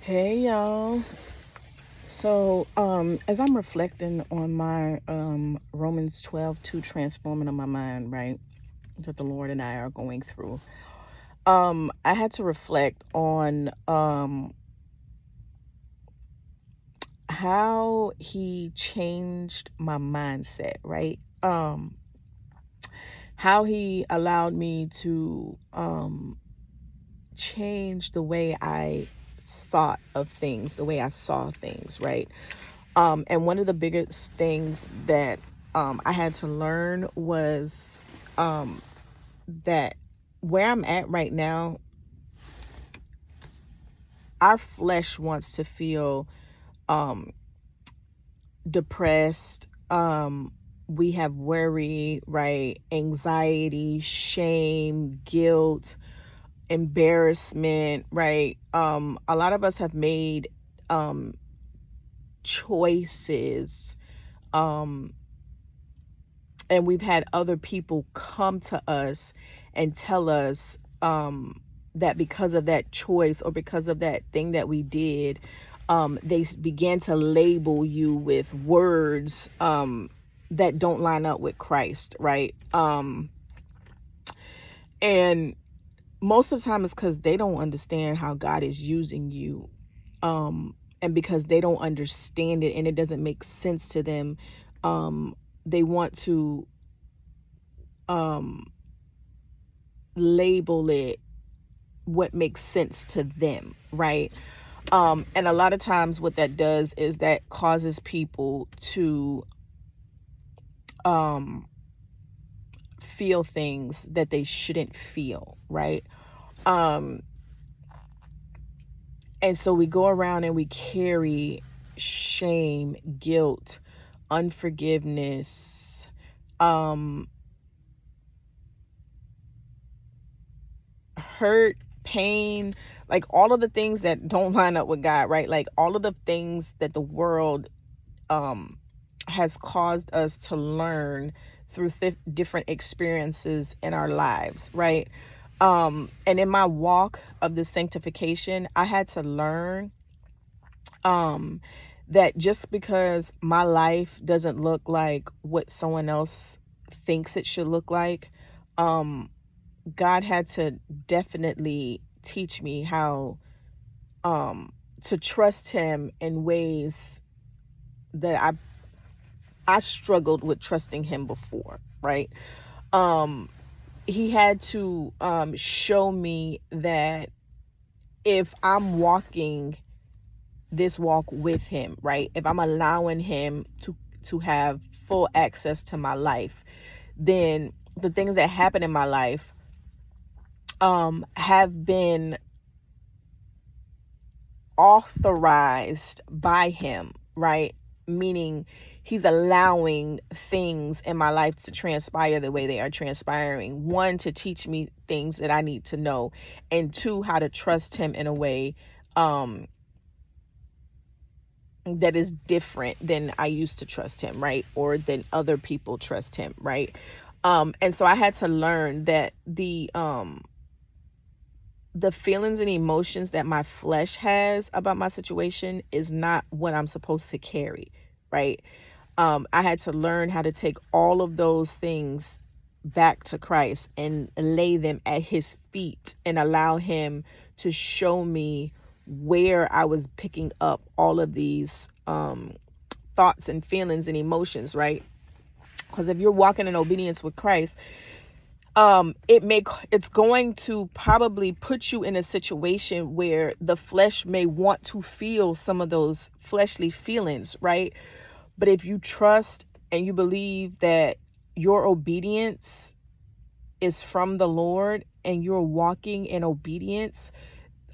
Hey y'all. As I'm reflecting on my Romans 12:2 transforming of my mind, right? That the Lord and I are going through. I had to reflect on how he changed my mindset, right? How he allowed me to change the way I thought of things, the way I saw things, right? And one of the biggest things that I had to learn was um, that where I'm at right now, our flesh wants to feel um, depressed. We have worry, right? Anxiety, shame, guilt, embarrassment, right? A lot of us have made um, choices. Um, and we've had other people come to us and tell us that because of that choice or because of that thing that we did, they began to label you with words that don't line up with Christ, right? And most of the time it's because they don't understand how God is using you, and because they don't understand it and it doesn't make sense to them. They want to um, label it what makes sense to them, right? And a lot of times what that does is that causes people to um, feel things that they shouldn't feel, right? Um, and so we go around and we carry shame, guilt, unforgiveness, um, hurt, pain, like all of the things that don't line up with God, right? Like all of the things that the world um, has caused us to learn through different experiences in our lives, right? And in my walk of the sanctification, I had to learn um, that just because my life doesn't look like what someone else thinks it should look like, um, God had to definitely teach me how um, to trust Him in ways that I struggled with trusting Him before, right? Um, he had to show me that if I'm walking this walk with Him, right? If I'm allowing Him to have full access to my life, then the things that happen in my life have been authorized by Him, right? Meaning He's allowing things in my life to transpire the way they are transpiring. One, to teach me things that I need to know, and two, how to trust Him in a way um, that is different than I used to trust Him, right? Or than other people trust Him, right? And so I had to learn that the feelings and emotions that my flesh has about my situation is not what I'm supposed to carry, right? I had to learn how to take all of those things back to Christ and lay them at His feet and allow Him to show me where I was picking up all of these thoughts and feelings and emotions, right? Because if you're walking in obedience with Christ, it's going to probably put you in a situation where the flesh may want to feel some of those fleshly feelings, right? But if you trust and you believe that your obedience is from the Lord and you're walking in obedience,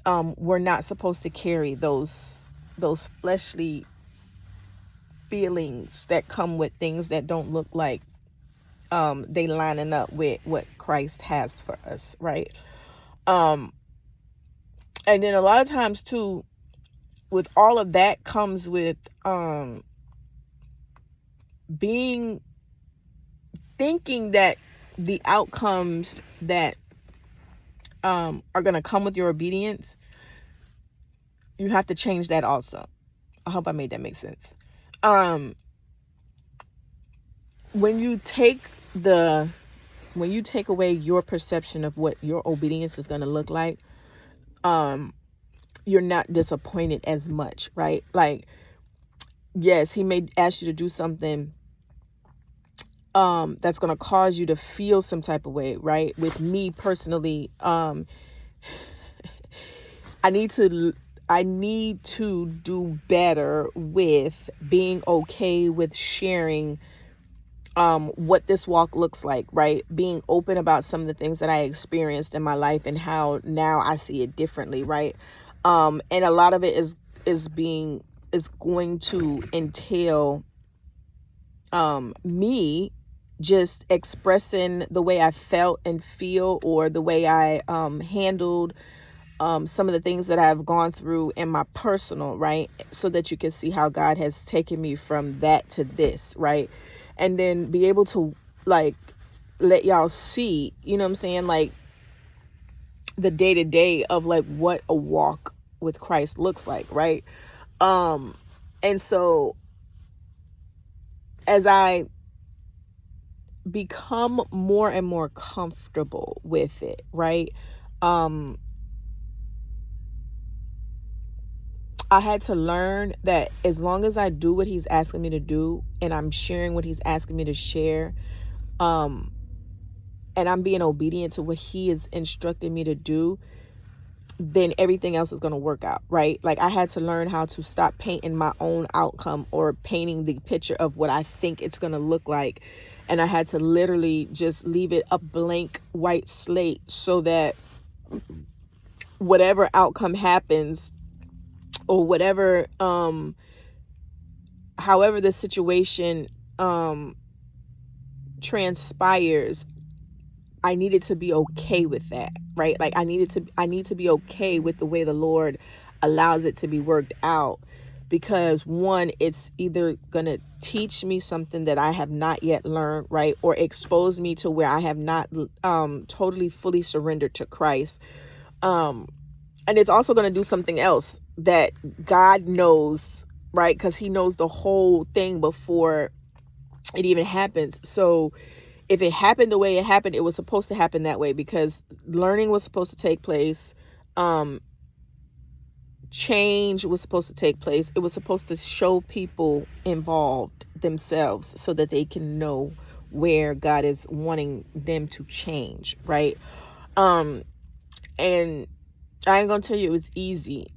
we're not supposed to carry those fleshly feelings that come with things that don't look like they lining up with what Christ has for us, right? Um, and then a lot of times too, with all of that comes with being thinking that the outcomes that are going to come with your obedience you have to change that also. I hope I made that make sense. Um, when you take the when you take away your perception of what your obedience is going to look like, um, you're not disappointed as much, right? Like, yes, he may ask you to do something that's going to cause you to feel some type of way, right? With me personally, I need to do better with being okay with sharing what this walk looks like, right? Being open about some of the things that I experienced in my life and how now I see it differently, right? And a lot of it is going to entail me just expressing the way I felt and feel, or the way I handled some of the things that I've gone through in my personal, right? So that you can see how God has taken me from that to this, right? And then be able to, like, let y'all see, you know what I'm saying? Like, the day to day of, like, what a walk with Christ looks like, right? And so as I become more and more comfortable with it, right? Um, I had to learn that as long as I do what he's asking me to do, and I'm sharing what he's asking me to share, um, and I'm being obedient to what he is instructing me to do, then everything else is going to work out, right? Like, I had to learn how to stop painting my own outcome, or painting the picture of what I think it's going to look like. And I had to literally just leave it a blank white slate, so that whatever outcome happens, or whatever, however the situation transpires, I needed to be okay with that, right? Like, I need to be okay with the way the Lord allows it to be worked out, because one, it's either going to teach me something that I have not yet learned, right? Or expose me to where I have not totally fully surrendered to Christ. And it's also going to do something else that God knows, right? Because he knows the whole thing before it even happens. So if it happened the way it happened, it was supposed to happen that way, because learning was supposed to take place. Change was supposed to take place. It was supposed to show people involved themselves, so that they can know where God is wanting them to change, right? And I ain't gonna tell you it was easy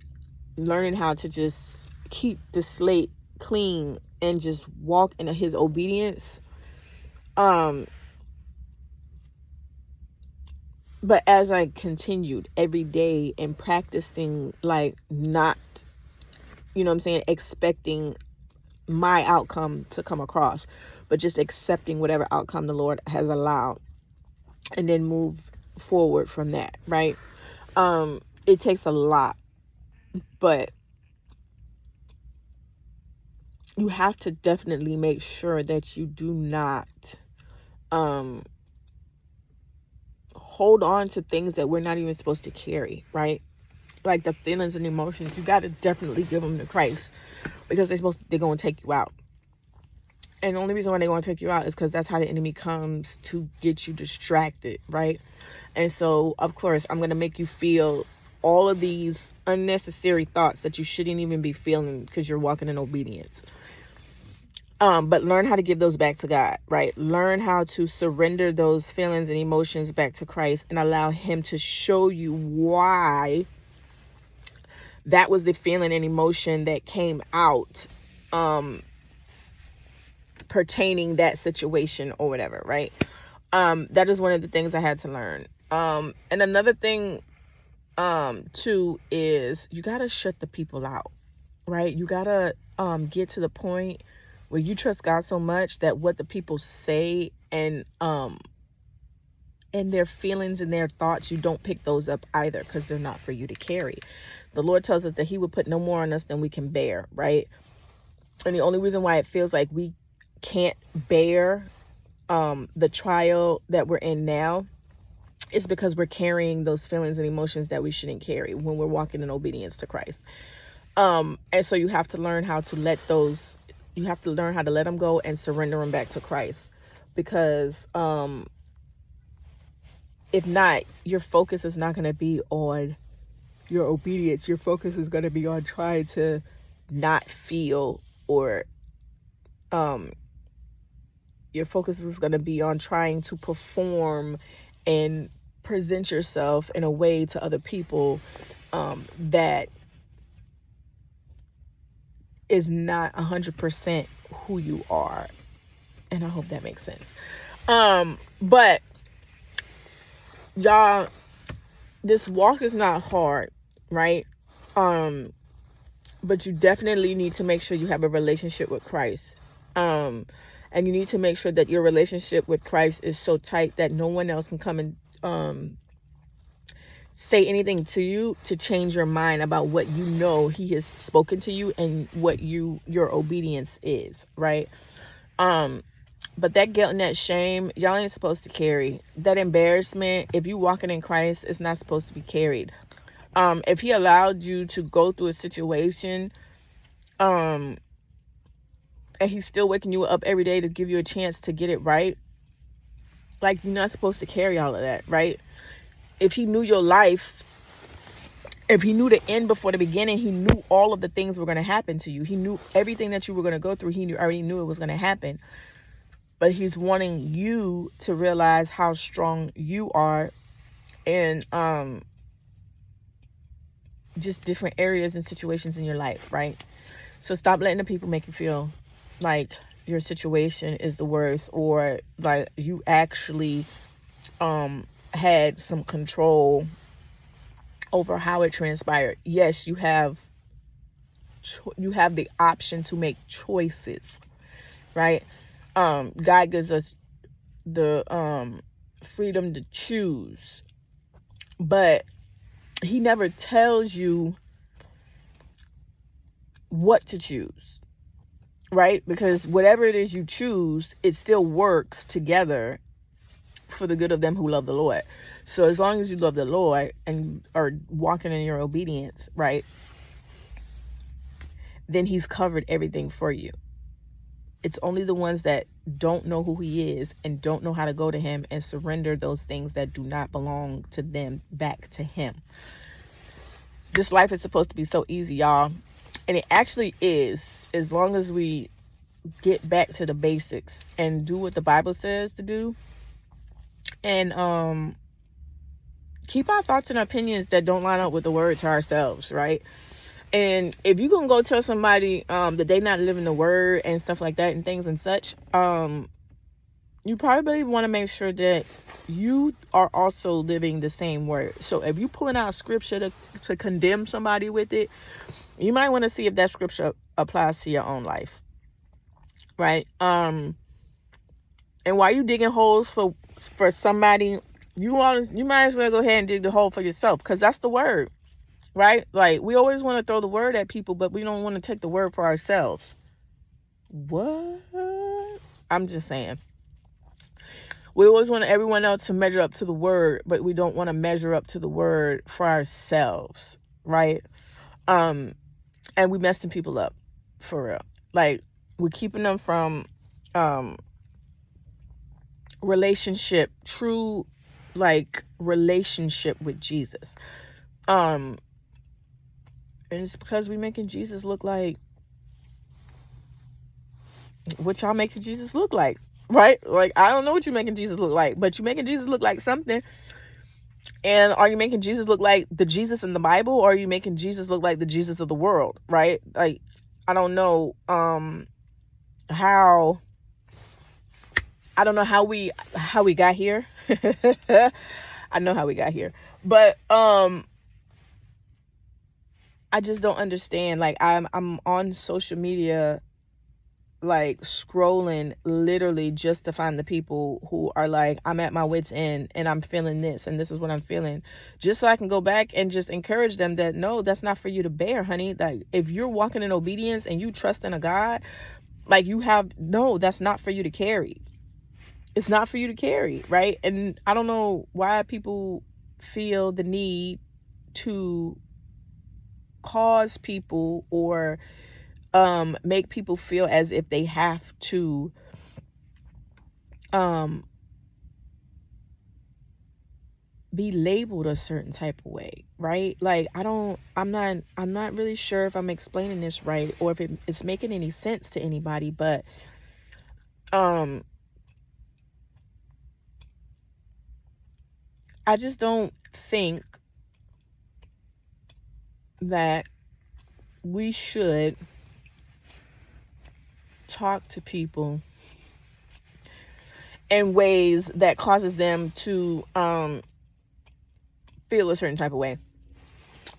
learning how to just keep the slate clean and just walk in his obedience. But as I continued every day and practicing, like, not, you know what I'm saying, expecting my outcome to come across, but just accepting whatever outcome the Lord has allowed, and then move forward from that, right? It takes a lot, but you have to definitely make sure that you do not hold on to things that we're not even supposed to carry, right? Like, the feelings and emotions, you got to definitely give them to Christ, because they're going to take you out. And the only reason why they're going to take you out is because that's how the enemy comes to get you distracted, right? And so, of course, I'm going to make you feel all of these unnecessary thoughts that you shouldn't even be feeling, because you're walking in obedience. But learn how to give those back to God, right? Learn how to surrender those feelings and emotions back to Christ, and allow him to show you why that was the feeling and emotion that came out pertaining that situation or whatever, right? That is one of the things I had to learn. And another thing too is, you got to shut the people out, right? You got to get to the point where you trust God so much that what the people say and their feelings and their thoughts, you don't pick those up either, because they're not for you to carry. The Lord tells us that he would put no more on us than we can bear, right? And the only reason why it feels like we can't bear the trial that we're in now is because we're carrying those feelings and emotions that we shouldn't carry when we're walking in obedience to Christ. And so you have to learn how to let those, you have to learn how to let them go and surrender them back to Christ. Because if not, your focus is not going to be on your obedience. Your focus is going to be on trying to not feel, or your focus is going to be on trying to perform and present yourself in a way to other people that is not 100% who you are. And I hope that makes sense. But y'all, this walk is not hard, right? But you definitely need to make sure you have a relationship with Christ. And you need to make sure that your relationship with Christ is so tight that no one else can come and say anything to you to change your mind about what you know he has spoken to you and what your obedience is, right? But that guilt and that shame, y'all ain't supposed to carry. That embarrassment, if you walking in Christ, it's not supposed to be carried. If he allowed you to go through a situation, and he's still waking you up every day to give you a chance to get it right, like, you're not supposed to carry all of that, right? If he knew your life, if he knew the end before the beginning, he knew all of the things were going to happen to you. He knew everything that you were going to go through. Already knew it was going to happen. But he's wanting you to realize how strong you are in just different areas and situations in your life, right? So stop letting the people make you feel like your situation is the worst, or like you actually had some control over how it transpired. Yes, you have the option to make choices, right? God gives us the freedom to choose, but he never tells you what to choose, right? Because whatever it is you choose, it still works together for the good of them who love the Lord. So as long as you love the Lord and are walking in your obedience, right, then he's covered everything for you. It's only the ones that don't know who he is and don't know how to go to him and surrender those things that do not belong to them back to him. This life is supposed to be so easy, y'all. And it actually is, as long as we get back to the basics and do what the Bible says to do. And keep our thoughts and opinions that don't line up with the word to ourselves, right? And if you're gonna go tell somebody that they not living the word and stuff like that and things and such, you probably want to make sure that you are also living the same word. So if you pulling out scripture to condemn somebody with it, you might want to see if that scripture applies to your own life, right? And while you digging holes for somebody, you might as well go ahead and dig the hole for yourself, because that's the word, right? Like, we always want to throw the word at people, but we don't want to take the word for ourselves. What? I'm just saying. We always want everyone else to measure up to the word, but we don't want to measure up to the word for ourselves, right? And we messing people up, for real. Like, we're keeping them from true relationship with Jesus. And it's because we making Jesus look like what y'all making Jesus look like, right? Like, I don't know what you're making Jesus look like, but you're making Jesus look like something. And are you making Jesus look like the Jesus in the Bible, or are you making Jesus look like the Jesus of the world, right? Like, I don't know how we got here. I know how we got here, but I just don't understand. Like, I'm on social media, like, scrolling literally just to find the people who are like, I'm at my wit's end and I'm feeling this and this is what I'm feeling, just so I can go back and just encourage them that no, that's not for you to bear, honey. Like, if you're walking in obedience and you trust in a God, like, that's not for you to carry. It's not for you to carry, right? And I don't know why people feel the need to cause people or make people feel as if they have to um be labeled a certain type of way, right? Like I'm not really sure if I'm explaining this right or if it's making any sense to anybody, but um I just don't think that we should talk to people in ways that causes them to feel a certain type of way.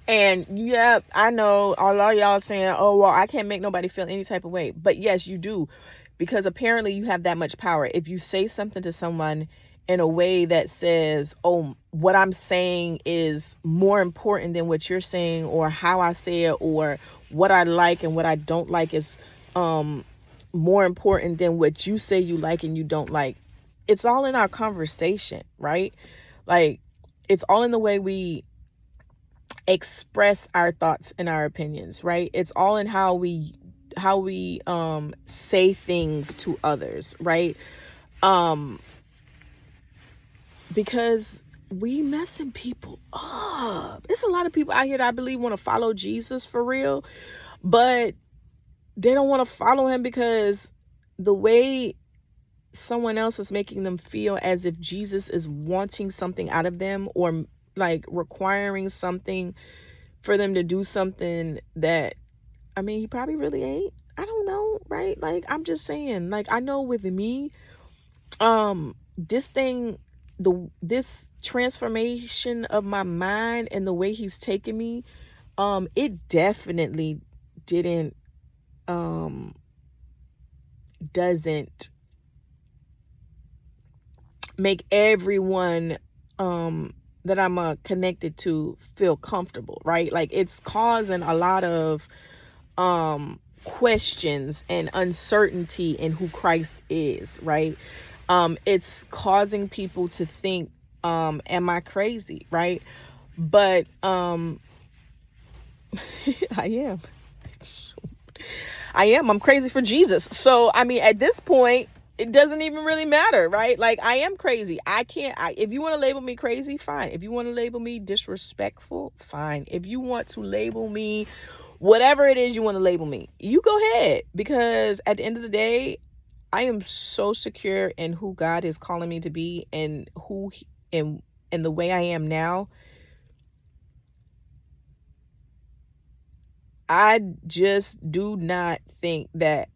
And yeah, I know a lot of y'all saying, oh, well, I can't make nobody feel any type of way. But yes, you do. Because apparently you have that much power. If you say something to someone in a way that says, oh, what I'm saying is more important than what you're saying, or how I say it, or what I like and what I don't like is more important than what you say you like and you don't like. It's all in our conversation, right? Like, it's all in the way we express our thoughts and our opinions, right? It's all in how we say things to others, right? Because we messing people up. There's a lot of people out here that I believe want to follow Jesus for real, but they don't want to follow him because the way someone else is making them feel as if Jesus is wanting something out of them, or like requiring something for them to do something that, I mean, he probably really ain't. I don't know, right? Like, I'm just saying, like, I know with me, this thing, this transformation of my mind and the way he's taken me, it definitely didn't, doesn't make everyone, that I'm connected to feel comfortable, right? Like, it's causing a lot of questions and uncertainty in who Christ is, right? It's causing people to think, am I crazy, right? But I am. I'm crazy for Jesus. So I mean, at this point, it doesn't even really matter, right? Like, I am crazy. If you want to label me crazy, fine. If you want to label me disrespectful, fine. If you want to label me whatever it is you want to label me, you go ahead. Because at the end of the day, I am so secure in who God is calling me to be, and and the way I am now. I just do not think that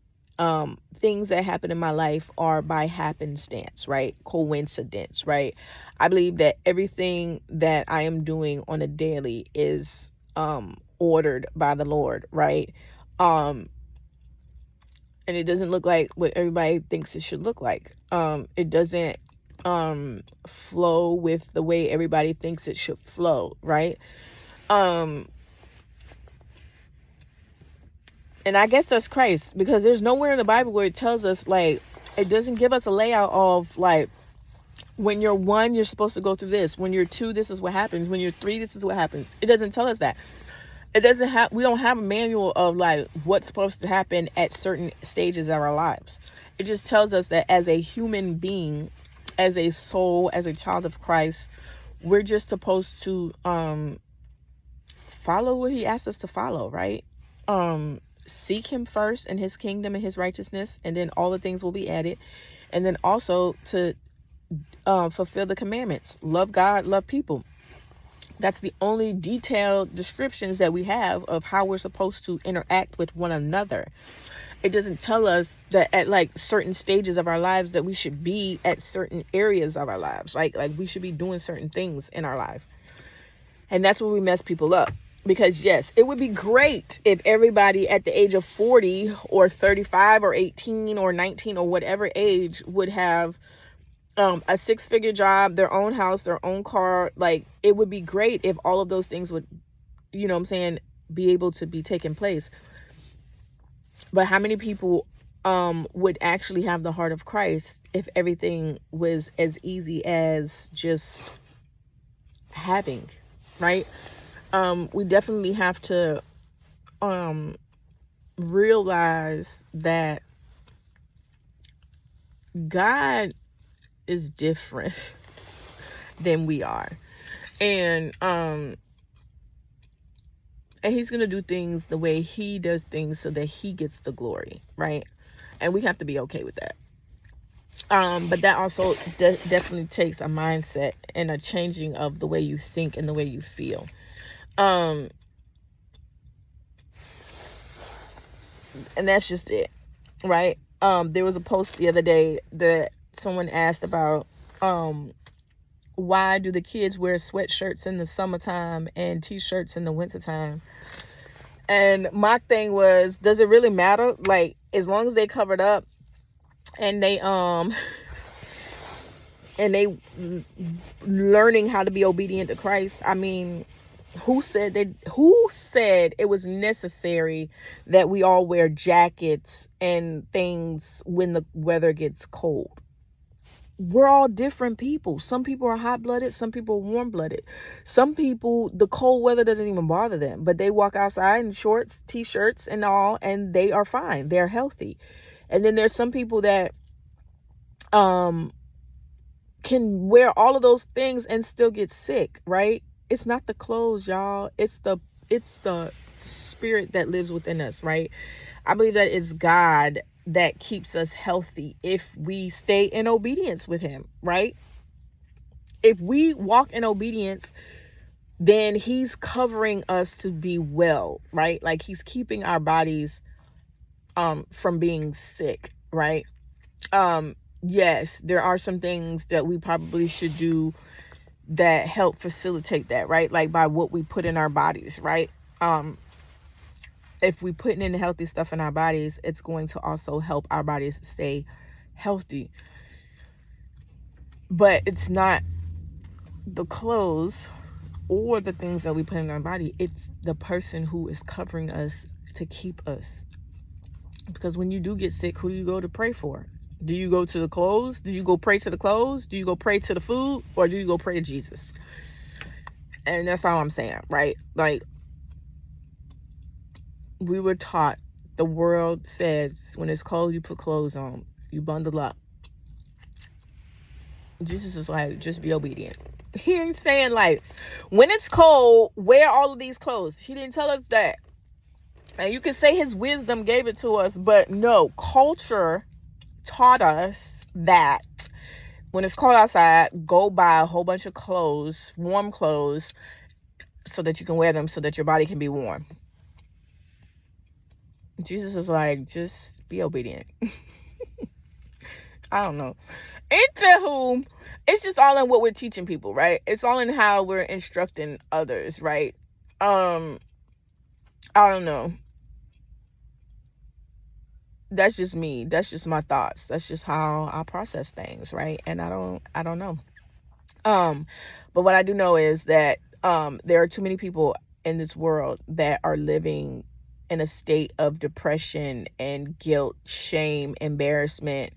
things that happen in my life are by happenstance, right? Coincidence, right? I believe that everything that I am doing on a daily is ordered by the Lord, right? And it doesn't look like what everybody thinks it should look like. It doesn't flow with the way everybody thinks it should flow, right? And I guess that's Christ, because there's nowhere in the Bible where it tells us, like, it doesn't give us a layout of, like, when you're 1, you're supposed to go through this. When you're 2, this is what happens. When you're 3, this is what happens. It doesn't tell us that. We don't have a manual of, like, what's supposed to happen at certain stages of our lives. It just tells us that as a human being, as a soul, as a child of Christ, we're just supposed to follow what he asks us to follow, right? Seek him first and his kingdom and his righteousness, and then all the things will be added. And then also to fulfill the commandments. Love God, love people. That's the only detailed descriptions that we have of how we're supposed to interact with one another. It doesn't tell us that at, like, certain stages of our lives that we should be at certain areas of our lives. Like we should be doing certain things in our life. And that's where we mess people up. Because yes, it would be great if everybody at the age of 40 or 35 or 18 or 19 or whatever age would have a 6-figure job, their own house, their own car. Like, it would be great if all of those things would, you know what I'm saying, be able to be taking place. But how many people would actually have the heart of Christ if everything was as easy as just having, right? We definitely have to realize that God is different than we are. And he's going to do things the way he does things so that he gets the glory, right? And we have to be okay with that. But that also definitely takes a mindset and a changing of the way you think and the way you feel. And that's just it, right? There was a post the other day that someone asked about why do the kids wear sweatshirts in the summertime and t-shirts in the wintertime? And my thing was, does it really matter? Like, as long as they covered up and they learning how to be obedient to Christ. I mean, who said it was necessary that we all wear jackets and things when the weather gets cold? We're all different people. Some people are hot-blooded, some people are warm-blooded. Some people, the cold weather doesn't even bother them, but they walk outside in shorts, t-shirts and all, and they are fine. They're healthy. And then there's some people that can wear all of those things and still get sick, right? It's not the clothes, y'all. It's the spirit that lives within us, right? I believe that it's God that keeps us healthy if we stay in obedience with him, right? If we walk in obedience, then he's covering us to be well, right? Like he's keeping our bodies from being sick, right? Yes, there are some things that we probably should do that help facilitate that, right? Like by what we put in our bodies, right? If we putting in healthy stuff in our bodies, it's going to also help our bodies stay healthy. But it's not the clothes or the things that we put in our body. It's the person who is covering us to keep us. Because when you do get sick, who do you go to pray for? Do you go to the clothes? Do you go pray to the clothes? Do you go pray to the food? Or do you go pray to Jesus? And that's all I'm saying, right? Like, we were taught, the world says, when it's cold, you put clothes on. You bundle up. Jesus is like, just be obedient. He ain't saying, like, when it's cold, wear all of these clothes. He didn't tell us that. And you can say his wisdom gave it to us, but no, culture taught us that when it's cold outside, go buy a whole bunch of clothes, warm clothes, so that you can wear them so that your body can be warm. Jesus is like, just be obedient. I don't know. Into whom, it's just all in what we're teaching people, right? It's all in how we're instructing others, right? I don't know. That's just me. That's just my thoughts. That's just how I process things, right? And I don't know. But what I do know is that there are too many people in this world that are living in a state of depression and guilt, shame, embarrassment,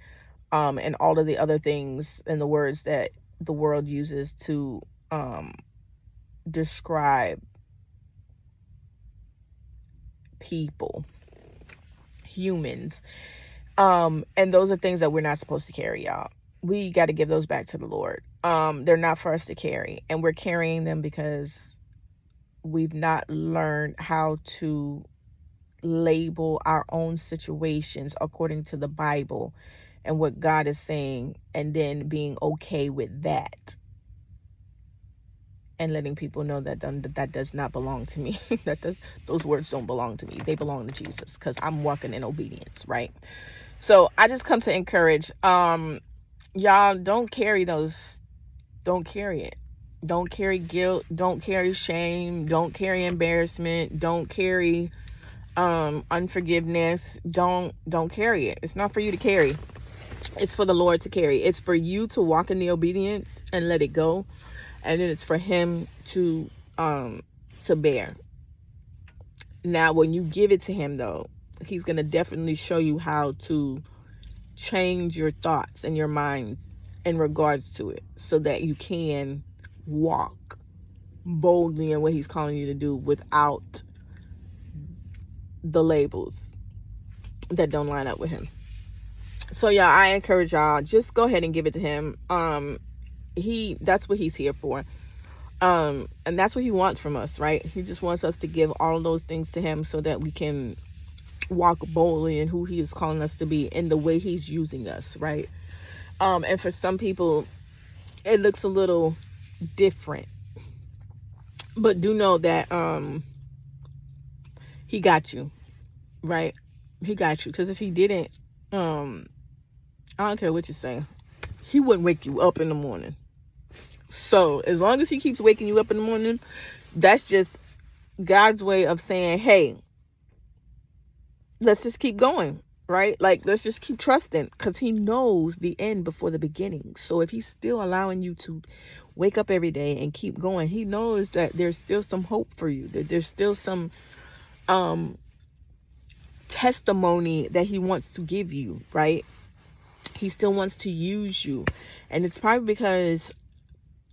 and all of the other things and the words that the world uses to describe people, humans. And those are things that we're not supposed to carry, y'all. We got to give those back to the Lord. They're not for us to carry, and we're carrying them because we've not learned how to label our own situations according to the Bible and what God is saying, and then being okay with that and letting people know that that does not belong to me. Those words don't belong to me. They belong to Jesus, because I'm walking in obedience, right? So I just come to encourage, y'all, don't carry those. Don't carry it. Don't carry guilt. Don't carry shame. Don't carry embarrassment. Don't carry unforgiveness. Don't carry it. It's not for you to carry. It's for the Lord to carry. It's for you to walk in the obedience and let it go, and then it's for him to bear. Now, when you give it to him, though, he's gonna definitely show you how to change your thoughts and your minds in regards to it, so that you can walk boldly in what he's calling you to do without the labels that don't line up with him. So yeah, I encourage y'all, just go ahead and give it to him. That's what he's here for. And that's what he wants from us, right? He just wants us to give all those things to him so that we can walk boldly in who he is calling us to be in the way he's using us, right? And for some people it looks a little different, but do know that he got you, right? He got you, because if he didn't, I don't care what you say, he wouldn't wake you up in the morning. So as long as he keeps waking you up in the morning, that's just God's way of saying, hey, let's just keep going, right? Like, let's just keep trusting, because he knows the end before the beginning. So if he's still allowing you to wake up every day and keep going, he knows that there's still some hope for you, that there's still some testimony that he wants to give you, right? He still wants to use you, and it's probably because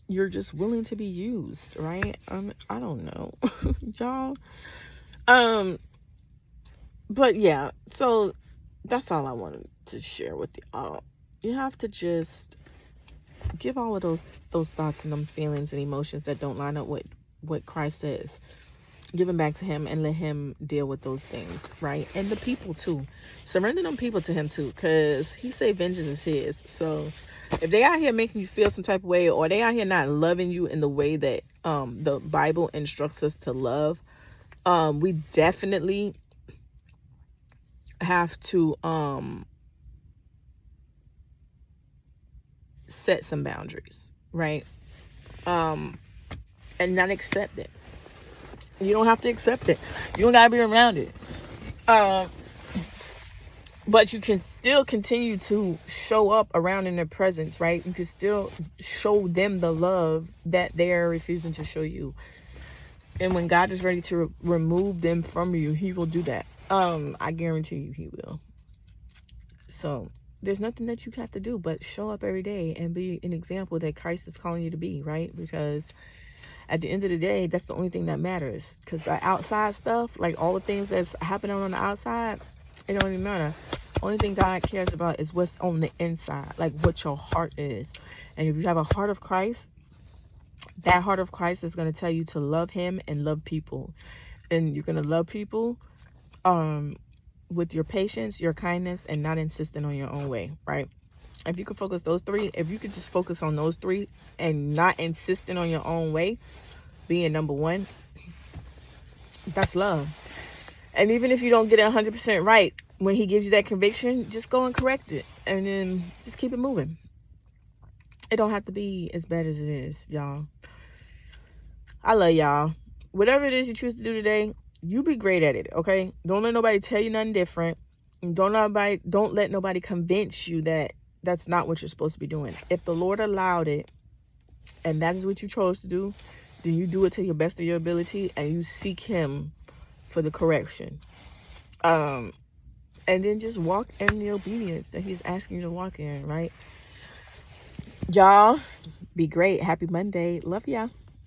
you're just willing to be used, right? I don't know. Y'all. But yeah, so that's all I wanted to share with you. You have to just give all of those thoughts and them feelings and emotions that don't line up with what Christ says, give them back to him and let him deal with those things, right? And the people too. Surrender them people to him too, because he said vengeance is his. So if they out here making you feel some type of way, or they out here not loving you in the way that the Bible instructs us to love, we definitely have to set some boundaries, right? And not accept it. You don't have to accept it. You don't gotta be around it. But you can still continue to show up around in their presence, right? You can still show them the love that they're refusing to show you. And when God is ready to remove them from you, he will do that. I guarantee you he will. So there's nothing that you have to do but show up every day and be an example that Christ is calling you to be, right? Because at the end of the day, that's the only thing that matters. Because the outside stuff, like all the things that's happening on the outside, it don't even matter. Only thing God cares about is what's on the inside, like what your heart is. And if you have a heart of Christ, that heart of Christ is going to tell you to love him and love people. And you're going to love people with your patience, your kindness, and not insisting on your own way, right? If you could focus those three, if you could just focus on those three and not insisting on your own way, being number one, that's love. And even if you don't get it 100% right, when he gives you that conviction, just go and correct it, and then just keep it moving. It don't have to be as bad as it is, y'all. I love y'all. Whatever it is you choose to do today, you be great at it, okay? Don't let nobody tell you nothing different. Don't let nobody convince you that that's not what you're supposed to be doing. If the Lord allowed it and that is what you chose to do, then you do it to your best of your ability and you seek him for the correction. And then just walk in the obedience that he's asking you to walk in, right? Y'all, be great. Happy Monday. Love y'all.